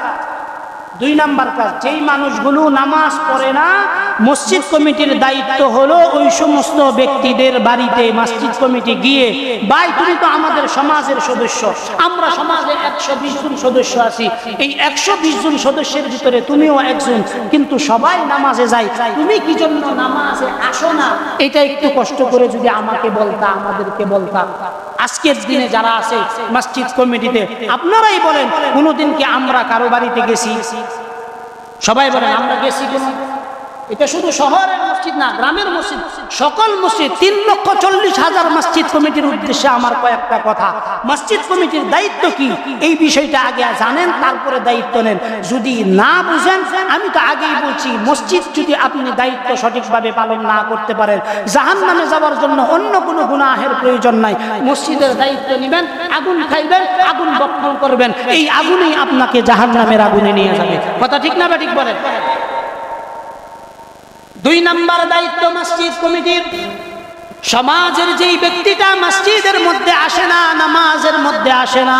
2 নাম্বার কাজ। যেই মানুষগুলো নামাজ পড়ে না, মসজিদ কমিটির দায়িত্ব হলো ওই সমস্ত ব্যক্তিদের বাড়িতে মসজিদ কমিটি গিয়ে, ভাই তুমি তো আমাদের সমাজের সদস্য, আমরা সমাজে 120 জন সদস্য আছি, এই 120 জন সদস্যের ভিতরে তুমিও একজন, কিন্তু সবাই নামাজে যায়, তুমি কি জন্য নামাজে আসো না? এটা একটু কষ্ট করে যদি আমাকে বলতা, আমাদেরকে বলতা। আজকের দিনে যারা আছে মসজিদ কমিটিতে, আপনারাই বলেন কোনোদিন কি আমরা কারো বাড়িতে গেছি? সবাই বলেন আমরা গেছি কোনো? এটা শুধু শহরের মসজিদ না, গ্রামের মসজিদ, সকল মসজিদ। 3,40,000 মসজিদ কমিটির উদ্দেশ্যে আমার কয়েকটা কথা। মসজিদ কমিটির দায়িত্ব কি এই বিষয়টা আগে জানেন, তারপরে দায়িত্ব নেন। যদি না বুঝেন, আমি তো আগেই বলছি, মসজিদ যদি আপনি দায়িত্ব সঠিকভাবে পালন না করতে পারেন, জাহান্নামে যাওয়ার জন্য অন্য কোনো গুনাহের প্রয়োজন নাই। মসজিদের দায়িত্ব নেবেন, আগুন খাইবেন, আগুন বক্ষণ করবেন, এই আগুনেই আপনাকে জাহান্নামের আগুনে নিয়ে যাবে। কথা ঠিক না ঠিক বলেন? 2 নাম্বার দায়িত্ব মসজিদ কমিটির, সমাজের যেই ব্যক্তিটা মসজিদের মধ্যে আসে না, নামাজের মধ্যে আসে না,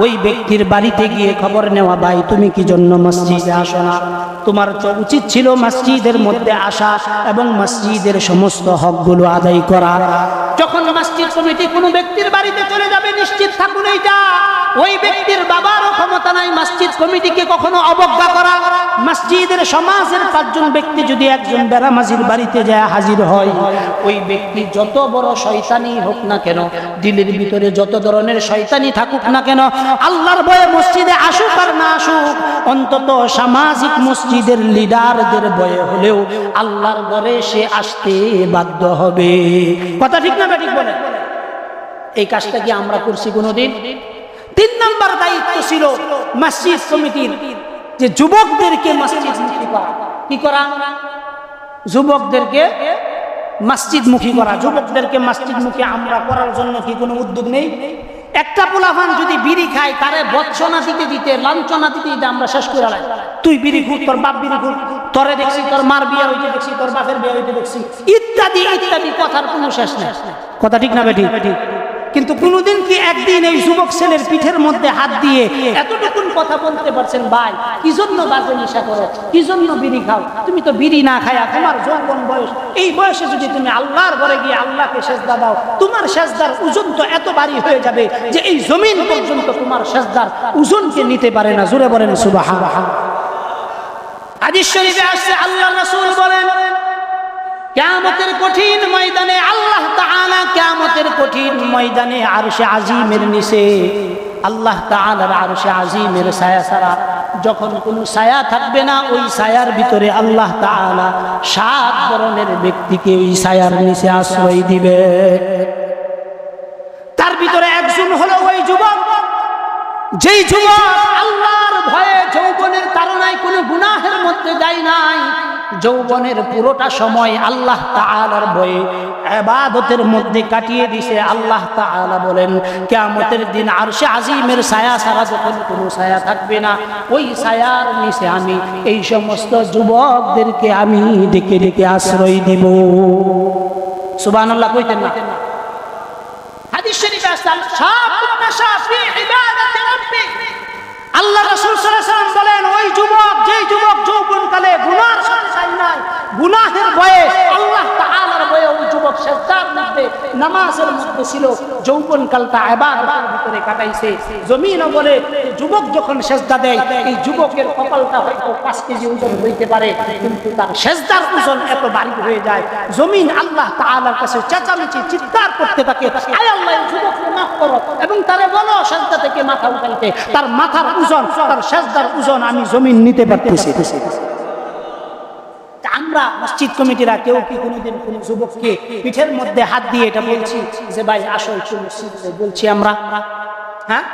ওই ব্যক্তির বাড়িতে গিয়ে খবর নেওয়া, ভাই তুমি কি জন্য মসজিদে আসো না? তোমার তো উচিত ছিল মসজিদের মধ্যে আসা এবং মসজিদের সমস্ত হকগুলো আদায় করা। যখন মসজিদ কমিটি কোনো ব্যক্তির বাড়িতে চলে যাবে, নিশ্চিত থাকুন এইটা, ওই ব্যক্তির বাবারও ক্ষমতা নাই মসজিদ কমিটিকে কখনো অবজ্ঞা করা। মসজিদের সমাজের 5 জন ব্যক্তি যদি একজন বেরামাজির বাড়িতে যায় হাজির হয়, ওই ব্যক্তি যত বড় শয়তানি হোক না কেন, দিলের ভিতরে যত ধরনের শয়তানি থাকুক না কেন, আল্লাহর ভয়ে মসজিদে আসুক আর না আসুক, অন্তত সামাজিক মসজিদের লিডারদের ভয়ে হলেও আল্লাহর ঘরে সে আসতে বাধ্য হবে। কথা ঠিক না ঠিক বলে? এই কাজটা কি আমরা করছি কোনোদিন? 3 নাম্বার দায়িত্ব ছিল মসজিদ কমিটির, যে যুবকদেরকে মসজিদমুখী করা। কি করা? যুবকদেরকে মসজিদমুখী করা। যুবকদেরকে মসজিদমুখী আমরা করার জন্য কি কোনো উদ্যোগ নেই? একটা পোলাপান যদি বিড়ি খায়, তারে বৎসনা দিতে দিতে, লাঞ্ছনা দিতে দিতে আমরা শেষ করে আলাই। তুই বিড়ি খুব, তোর বাপ বিড়ি খুব, তোরে দেখছি তোর মার বিয়ে হইতে দেখছি, তোর বাপের বিয়ে হইতে দেখছি, ইত্যাদি ইত্যাদি কথার কোনো শেষ নেই। কথা ঠিক না বেঠিক? কিন্তু কোনোদিন কি একদিন এই যুবক ছেলের পিঠের মধ্যে হাত দিয়ে এতটুকুন কথা বলতে পারছেন, ভাই কি জন্য বাজে নেশা করো, কি জন্য বিড়ি খাও? তুমি তো বিড়ি না খায়া তোমার যৌবন বয়স, এই বয়সে যদি তুমি আল্লাহর ঘরে গিয়ে আল্লাহকে সেজদা দাও, তোমার সেজদার ওজন তো এত ভারী হয়ে যাবে যে এই জমিন পর্যন্ত তোমার সেজদার ওজনকে নিতে পারে না। জোরে বলেন সুবহানাল্লাহ। হাদিস শরীফে আসছে, আল্লাহর রাসূল বলেন, কিয়ামতের কঠিন ময়দানে আল্লাহ তাআলা কিয়ামতের কঠিন ময়দানে আরশে আজিমের নিচে, আল্লাহ তাআলার আরশে আজিমের ছায়া ছাড়া যখন কোনো ছায়া থাকবে না, ওই ছায়ার ভিতরে আল্লাহ তাআলা 7 ধরনের ব্যক্তিকে ওই ছায়ার নিচে আশ্রয় দিবে। তার ভিতরে একজন হলো ওই যুবক, যেই যুবক আল্লাহর ভয়ে যৌবনের তাড়নায় কোনো গুনাহের মধ্যে যায় নাই, যৌবনের পুরোটা সময় আল্লাহ তাআলার ভয়ে ইবাদতের মধ্যে কাটিয়ে দিয়েছে। আল্লাহ তাআলা বলেন, কিয়ামতের দিন আরশে আজিমের ছায়া ছাড়া যখন কোনো ছায়া থাকবে না, ওই ছায়ার নিচে আমি এই সমস্ত যুবকদেরকে আমি ডেকে ডেকে আশ্রয় দিব। সুবহানাল্লাহ কইতেন না? হাদিস শরীফে আছে, শাবুন নাশা ফি ইবাদাতি রাব্বিক, আল্লাহ রাসূল সাল্লাল্লাহু আলাইহি ওয়াসাল্লাম বলেন, ওই যুবক যেই যুবক যৌবনকালে গুনার সাথে যায় নাই, গুনাহের ভয়ে আল্লাহ তাআলার ভয়ে ওই যুবক সেজদার মধ্যে নামাজের মধ্যে ছিল, যৌবনকালটা ইবাদতের ভিতরে কাটাইছে। জমিনও বলে যুবক যখন সেজদা দেয়, এই যুবকের কপালটা হয়তো 5 কেজি ওজন হইতে পারে, কিন্তু তার সেজদার ওজন এত ভারী হয়ে যায়, জমিন আল্লাহ তাআলার কাছে চেঁচামেচি চিৎকার করতে থাকে, আয় আল্লাহ এই যুবককে মাফ করো এবং তারে বলো সেজদা থেকে মাথা উঠাইতে। তার মাথার ওজন, তার সেজদার ওজন আমি জমিন নিতে পারতেছি। আমরা মসজিদ কমিটিরা কেউ কি কোনোদিন কোন যুবককে পিঠের মধ্যে হাত দিয়ে এটা বলছি যে ভাই আসো একটু মসজিদে? বলছি আমরা? হ্যাঁ।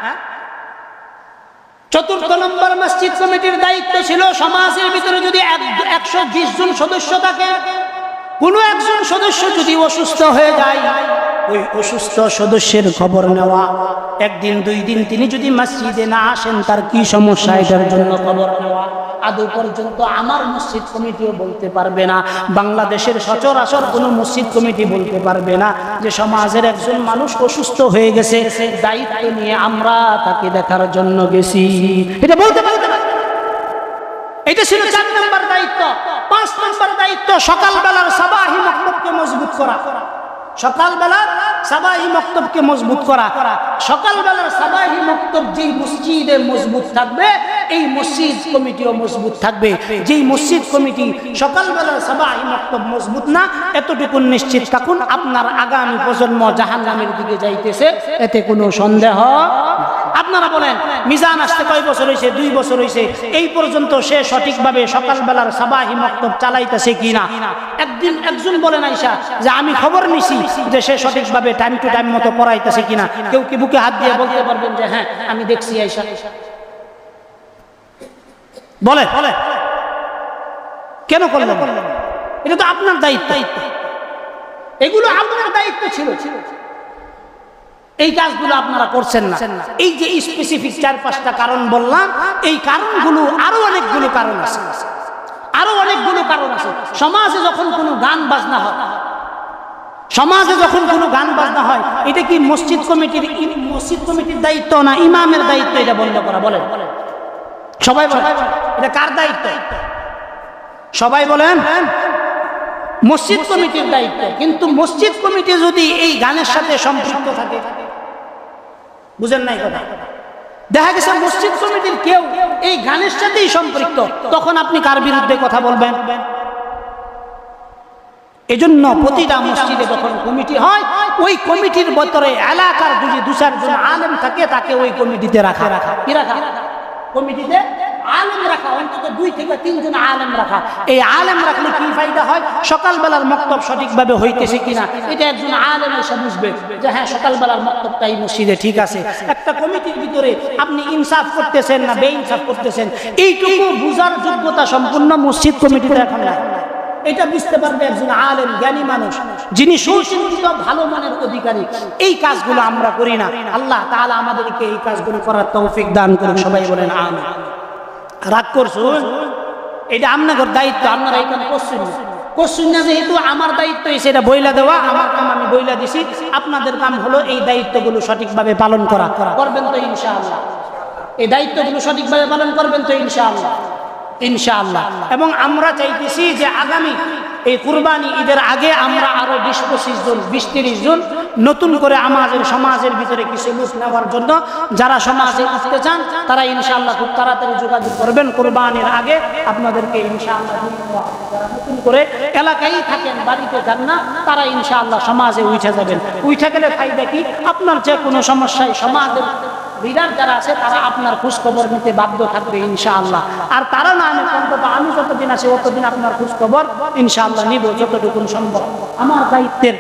4 নম্বর মসজিদ কমিটির দায়িত্ব ছিল, সমাজের ভিতরে যদি 120 জন সদস্য থাকে, কোনো একজন সদস্য যদি অসুস্থ হয়ে যায়, ওই অসুস্থ সদস্যের খবর নেওয়া, একদিন দুই দিন তিনি যদি মসজিদে না আসেন তার কি সমস্যা এটার জন্য খবর নেওয়া, আদৌ পর্যন্ত আমার মসজিদ কমিটিও বলতে পারবে না, বাংলাদেশের সচরাচর কোনো মসজিদ কমিটি বলতে পারবে না যে সমাজের একজন মানুষ অসুস্থ হয়ে গেছে, দায়িত্ব নিয়ে আমরা তাকে দেখার জন্য গেছি, এটা বলতে পারবে না। এটা ছিল 4 নম্বর দায়িত্ব। 5 নম্বর দায়িত্ব সকালবেলার সাবাহি মক্তবকে মজবুত করা। সকালবেলার সাবাহি মক্তবকে মজবুত করা। সকালবেলার সাবাহি মক্তব যেই মসজিদে মজবুত থাকবে, এই মসজিদ কমিটিও মজবুত থাকবে। যেই মসজিদ কমিটি সকালবেলার সাবাহি মক্তব মজবুত না, এতটুকু নিশ্চিত থাকুন আপনার আগামী প্রজন্ম জাহান্নামের দিকে যাইতেছে, এতে কোনো সন্দেহ। আপনারা বলেন মিজান আসতে কয় বছর হয়েছে? 2 বছর হয়েছে। এই পর্যন্ত সে সঠিকভাবে সকালবেলার সাবাহি মক্তব চালাইতেছে কিনা? একদিন একজন বলেন আইসা যে আমি খবর নিছি যে সে সঠিকভাবে টাইম টু টাইম মতো পড়াইতেছে কিনা? কেউ কি বুকে হাত দিয়ে বলতে পারবেন যে হ্যাঁ আমি দেখছি আইসা? বলে কেন করলেন? এটা তো আপনার দায়িত্ব, এগুলো আপনার দায়িত্ব ছিল। এই কাজগুলো আপনারা করছেন না। এই যে স্পেসিফিক 4-5টা কারণ বললাম, এই কারণগুলো আরো অনেকগুলো কারণ আছে, আরো অনেকগুলো কারণ আছে। সমাজে যখন কোনো গান বাজনা হয়, সমাজে যখন কোনো গান বাজনা হয়, এটা কি মসজিদ কমিটির দায়িত্ব না ইমামের দায়িত্ব এটা বন্ধ করা? বলেন সবাই, বলেন এটা কার দায়িত্ব? সবাই বলেন মসজিদ কমিটির দায়িত্ব। কিন্তু মসজিদ কমিটি যদি এই গানের সাথে সম্পৃক্ত থাকে, বুঝেন নাই কথা, দেখা গেছে মসজিদ কমিটির কেউ এই গানের সাথেই সম্পৃক্ত, তখন আপনি কার বিরুদ্ধে কথা বলবেন? এজন্য প্রতিটা মসজিদে যখন কমিটি হয়, ওই কমিটির ভিতরে এলাকার যদি 2-4 জন আলেম থাকে, তাকে ওই কমিটিতে রাখা। কি রাখা? কমিটিতে আলেম রাখা, অন্তত 2 থেকে 3 জন আলেম রাখা। এই আলেম রাখলে কি ফায়দা হয়? সকালবেলার মক্তব সঠিকভাবে হইতেছে কিনা এটা একজন আলেম এসে বুঝবে যে হ্যাঁ সকালবেলার মক্তবটা এই মসজিদে ঠিক আছে। একটা কমিটির ভিতরে আপনি ইনসাফ করতেছেন না বেইনসাফ করতেছেন, এইটুকু বুঝার যোগ্যতা সম্পূর্ণ মসজিদ কমিটিতে এখন না। এটা বুঝতে পারবে একজন আলেম জ্ঞানী মানুষ, যিনি সুচিন্তিত ভালো মানের অধিকারী। এই কাজগুলো আমরা করি না। আল্লাহ তাআলা আমাদেরকে এই কাজগুলো করার তৌফিক দান করুন। সবাই বলেন আমিন। রাগ করছুন, এটা আপনাদের দায়িত্ব, আপনারা এখানে করছেন না, যেহেতু আমার দায়িত্ব সেটা বইলা দেওয়া, আমার কাম আমি বইলা দিছি, আপনাদের কাম হলো এই দায়িত্বগুলো সঠিকভাবে পালন করা। করবেন তো ইনশাআল্লাহ? এই দায়িত্বগুলো সঠিকভাবে পালন করবেন তো ইনশাআল্লাহ? ইনশাআল্লাহ। এবং আমরা চাইতেছি যে আগামী এই কুরবানি ঈদের আগে আমরা আরো 20-25 জন 20-30 জন নতুন করে আমাদের সমাজের ভিতরে কিছু লোক নেওয়ার জন্য, যারা সমাজে আসতে চান তারা ইনশাআল্লাহ খুব তাড়াতাড়ি যোগাযোগ করবেন। কুরবানির আগে আপনাদেরকে ইনশাআল্লাহ যারা নতুন করে এলাকায় থাকেন, বাড়িতে যান না, তারা ইনশাআল্লাহ সমাজে উঠে যাবেন। উঠে গেলে ফায়দা কি? আপনার যে কোনো সমস্যায় সমাজের লিডার যারা আছে তারা আপনার খোঁজ খবর নিতে বাধ্য থাকবে ইনশাআল্লাহ। আর তারা না আনে, অন্তত আমি যতদিন আছি ততদিন আপনার খোঁজ খবর ইনশাআল্লাহ নিব, যতটুকু সম্ভব। আমার দায়িত্বের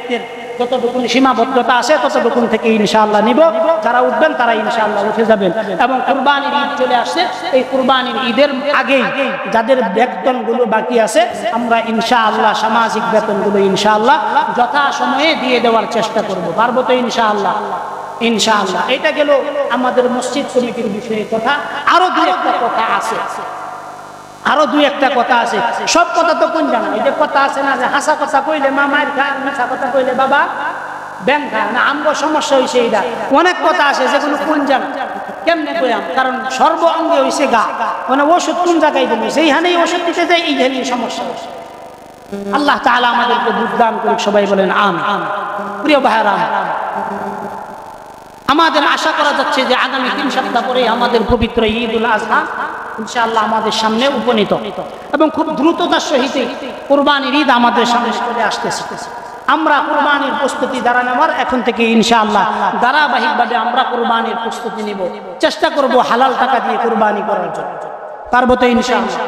যতটুকু সীমাবদ্ধতা আছে ততটুকু থেকে ইনশাআল্লাহ নিব। যারা উঠবেন তারা ইনশাআল্লাহ উঠে যাবেন। এবং কুরবানির ঈদ চলে আসছে, এই কুরবানির ঈদের আগেই যাদের বেতনগুলো বাকি আছে, আমরা ইনশাআল্লাহ সামাজিক বেতনগুলো ইনশাআল্লাহ যথাসময়ে দিয়ে দেওয়ার চেষ্টা করব। পারবো তো ইনশাআল্লাহ? ইনশাআল্লাহ। এটা গেল আমাদের মসজিদ কমিটির বিষয়ে কথা। আরো 2-1টা কথা আছে, আরো 2-1টা কথা আছে। সব কথা তো কোন জানা, এই যে কথা আছে না যে হাসা কথা কইলে মা মায়ের খায়, মিথ্যা কথা কইলে বাবা ব্যাং খায় না, আমগো সমস্যা হয়েছে এইটা। অনেক কথা আছে যেগুলো কোন জানা, কেমনে কইলাম? কারণ সর্ব অঙ্গে হয়েছে গা, মানে ওষুধ কোন জায়গায় দেবে, সেইখানেই ওষুধ দিতে যায়, এইখানেই সমস্যা। আল্লাহ তাআলা আমাদেরকে বুদ্ধি দান করুক। সবাই বলেন আমিন। প্রিয় ভাইরা, আমাদের আশা করা যাচ্ছে যে আগামী 3 সপ্তাহ পরে আমাদের পবিত্র ঈদুল আজহা ইনশাআল্লাহ আমাদের সামনে উপনীত, এবং খুব দ্রুততার সহিত কুরবানির ঈদ আমাদের সামনে চলে আসতেছে। আমরা কুরবানির প্রস্তুতি দ্বারা নেওয়ার এখন থেকে ইনশাআল্লাহ ধারাবাহিকভাবে আমরা কুরবানির প্রস্তুতি নিব, চেষ্টা করব হালাল টাকা দিয়ে কুরবানি করার জন্য। পারবো তো ইনশাআল্লাহ?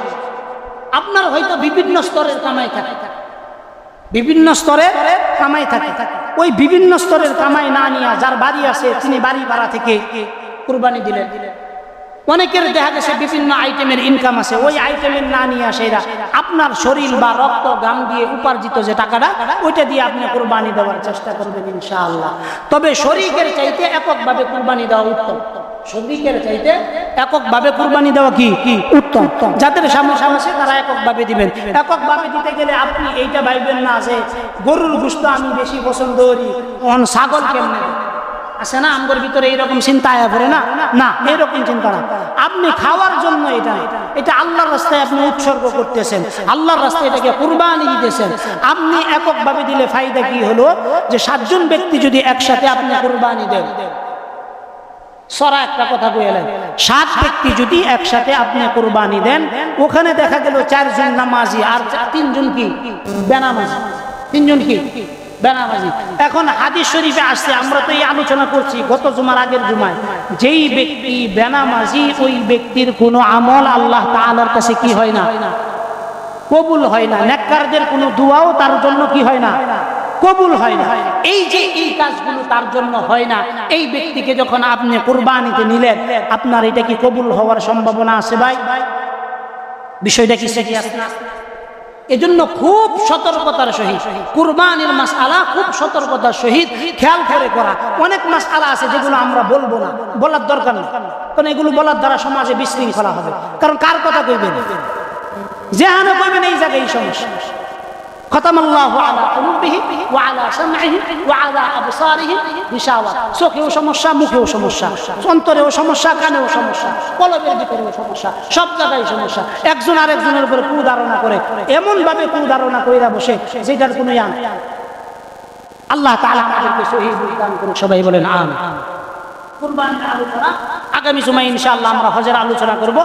আপনার হয়তো বিভিন্ন স্তরের কামাই থাকে, বিভিন্ন স্তরে কামাই থাকে, ওই বিভিন্ন স্তরের কামাই না নিয়ে যার বাড়ি আছে তিনি বাড়ি ভাড়া থেকে কুরবানি দিলেন, অনেকের দেখা গেছে বিভিন্ন আইটেমের ইনকাম আছে, ওই আইটেমের না নিয়ে আসে এরা আপনার শরীর বা রক্ত গাম দিয়ে উপার্জিত যে টাকাটা ওইটা দিয়ে আপনি কুরবানি দেওয়ার চেষ্টা করবেন ইনশাআল্লাহ। তবে শরীকের চাইতে এককভাবে কুরবানি দেওয়া উত্তম, শরীকের চাইতে এককভাবে কুরবানি দেওয়া কি উত্তম। যাদের সমস্যা আছে তারা এককভাবে দিবেন। এককভাবে দিতে গেলে আপনি এইটা ভাববেন না যে গরুর গোশত আমি বেশি পছন্দ করি, ছাগল কেমনে আছে না আমগর ভিতরে এইরকম চিন্তা আয়া পড়ে না, না এরকম চিন্তা না। আপনি খাওয়ার জন্য এটা আল্লাহর রাস্তায় আপনি উৎসর্গ করতেছেন, আল্লাহর রাস্তায় এটাকে কুরবানি দিতেছেন। আপনি এককভাবে দিলে ফায়দা কি হলো যে 7 জন ব্যক্তি যদি একসাথে আপনি কুরবানি দেন, সরা একটা কথা বলেন, 7 ব্যক্তি যদি একসাথে আপনি কুরবানি দেন, ওখানে দেখা গেল 4 জন নামাজি আর 3 জন কি বেনামাজি, 3 জন কি বেনামাজি। এখন হাদিস শরীফে আসছে, আমরা তো এই আলোচনা করছি গত জুমার আগের জুমায়, যেই ব্যক্তি বেনামাজি ওই ব্যক্তির কোনো আমল আল্লাহ তাআলার কাছে কি হয় না, কবুল হয় না। নেককারদের কোনো দোয়াও তার জন্য কি হয় না, কবুল হয় না। এই যে এই কাজগুলো তার জন্য হয় না, এই ব্যক্তিকে যখন আপনি কুরবানিতে নিলেন, আপনার এটা কি কবুল হওয়ার সম্ভাবনা আছে ভাই? বিষয়টা কি সিরিয়াস না? এজন্য খুব সতর্কতার সহিত কুরবানির মাসআলা খুব সতর্কতার সহিত খেয়াল করে করা। অনেক মাসআলা আছে যেগুলো আমরা বলবো না, বলার দরকার নেই, কারণ এগুলো বলার দ্বারা সমাজে বিশৃঙ্খলা হবে। কারণ কার কথা কইবেন, যেহানে কইবেন এই জায়গায় সমস্যা। খতামাল্লাহু আলা কুলুবিহি ওয়া আলা সামঈহি ওয়া আলা আবসারিহি গিশাওয়া। চোখেও সমস্যা, মুখেও সমস্যা, অন্তরেও সমস্যা, কানেও সমস্যা, কলবের ভিতরেও সমস্যা, সব জায়গায় সমস্যা। একজন আরেকজনের উপরে কুধারণা করে, এমন ভাবে কুধারণা কইরা বসে যেটার কোনো ইয়ান। আল্লাহ তাআলা আমাদেরকে সহিহ দান করুন, সবাই বলেন আমিন। কুরবানির আলোচনা আগামী জুমায় ইনশাআল্লাহ আমরা হজের আলোচনা করব।